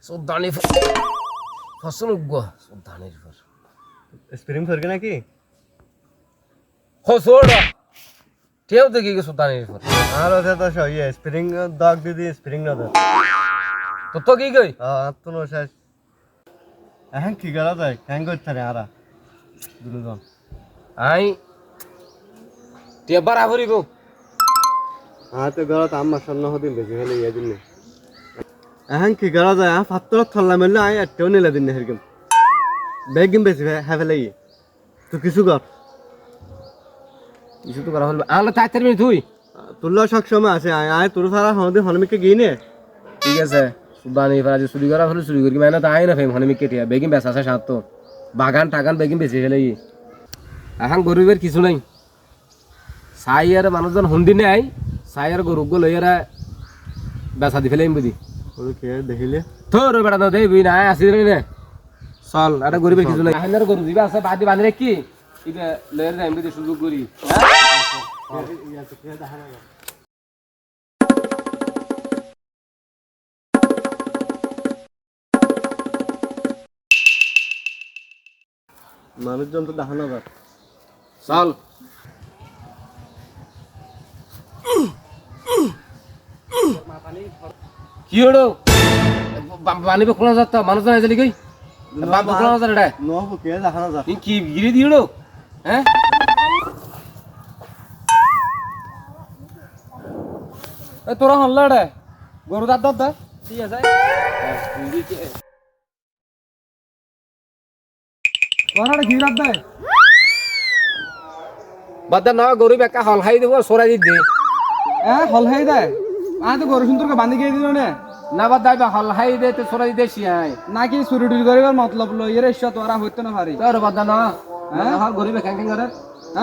সুদানি ফসল উগ্গ সুদানির for spring ফরকে নাকি হসোড়া টেও দেখি গে সুদানির ফর আর ওটা তো সই স্প্রিং দাগ দিদি স্প্রিং না দাগ তো কি গই তো নো শেষ এখন কি করা যায় হ্যাং করতে রে আরা দুজন আই তে বরাবরই গো তো গলত আমার সামনে হদিন বেশি হলে ইয়ে দিন এখন কি করা যায় ফাত্তর থল্লা মেলে আই একটাও নিলে দিন হেরকম বেগিম বেশি হ্যাঁ ফেলে তো কিছু কর কিছু তো করা হল আলো তাইতার মিনিট তুই তোর সব সময় আছে আয় তোর সারা হদিন হনমিকে গিয়ে নে ঠিক আছে সুদানি ফর আজ চুরি করা হলো চুরি করি মানে তো আই না ফেম হনমিকে টিয়া বেগিম বেচা আছে সাত তো বাগান টাগান বেগিম বেশি ফেলে এখন গরিবের কিছু নাই সাই আর মানুষজন হুন্দিনে আই সাই আর গরু গো লইয়ারা বেচা দি ফেলেম বুঝি ওকে দেখিলে তোর বেটা তো দেবি না আসি রে রে চল এটা গরিবের কিছু নাই হাইনার গরু দিবা আছে বাদি বাঁধি রাখি ইবে লইয়ার যাইম বুঝি সুযোগ করি মানুষজন তো দেখানো যাক চল কি হলো বানিবে কোন যাত মানুষজন আইজলি কই বাপ কোন যাত এটা নহব কে দেখানো যাক কি গিরি দিলো হ্যাঁ এ তোরা হল্লা রে গরু দাঁত দাঁত ঠিক আছে তোরা গিরি দাঁত দে বাদা না গরু বেকা হল খাই দেব সরাই দি হল হাই দেয় তো গরু সুন্দরকে বান্ধি গিয়ে দিল না না বাদ দাইবা হল খাই দে তো সরাই দে শিয়াই নাকি চুরি টুরি করিবার মতলব লই এর ইচ্ছা তোরা হইতে না পারি তোর বাদা না হল গরু বেকা কেন করে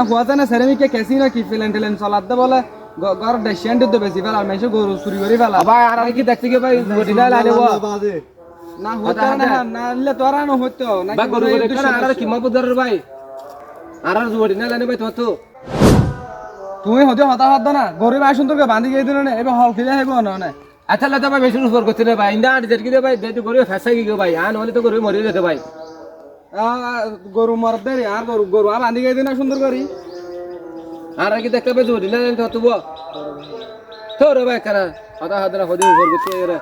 হওয়া যায় না সেরেমিকে কেসি না কি ফিলেন টিলেন চলাত দে বলে ঘর ডেসিয়ান দিতে বেশি ফেলা আর মেশে গরু চুরি করি ফেলা ভাই আর কি দেখতে কি ভাই গটিলা লাইলে না হইতে না না নিলে তোরা না হইতে বা গরু বেকা আর কি মত দর ভাই আর জুড়ি না লাইলে ভাই তো তুমি হতে হতা না গরিব আয় সুন্দরকে বান্ধি গিয়ে দিল না এবার হল খেলে হইব না আচ্ছা লাতা ভাই বেশি উপর করতে রে ভাই না যেটকি দে ভাই দেতে গরু ফেসাই গিয়ে ভাই আন হলে তো গরু মরে যেতে ভাই গরু মর দে আর গরু গরু আর বান্ধি গিয়ে দিন সুন্দর করি আর কি দেখতে পাই জুড়ি না তো তুব তো রে ভাই কারা হতা হতা হদি উপর করতে রে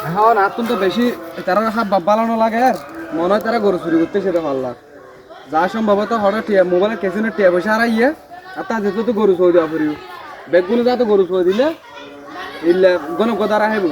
এখন আতুন তো বেশি তারা হাত বাবালানো লাগে আর মনে হয় তারা গরু চুরি করতে সেটা ভাল্লা যা সম্ভবত হঠাৎ মোবাইলের কেসিনে টিয়া পয়সা হারাইয়ে আর তা যেহেতু তো গরু চুরি দেওয়া পড়িও বেগগুলো যা তো গরু চুরি দিলে ইলে গণ গদারা হেবু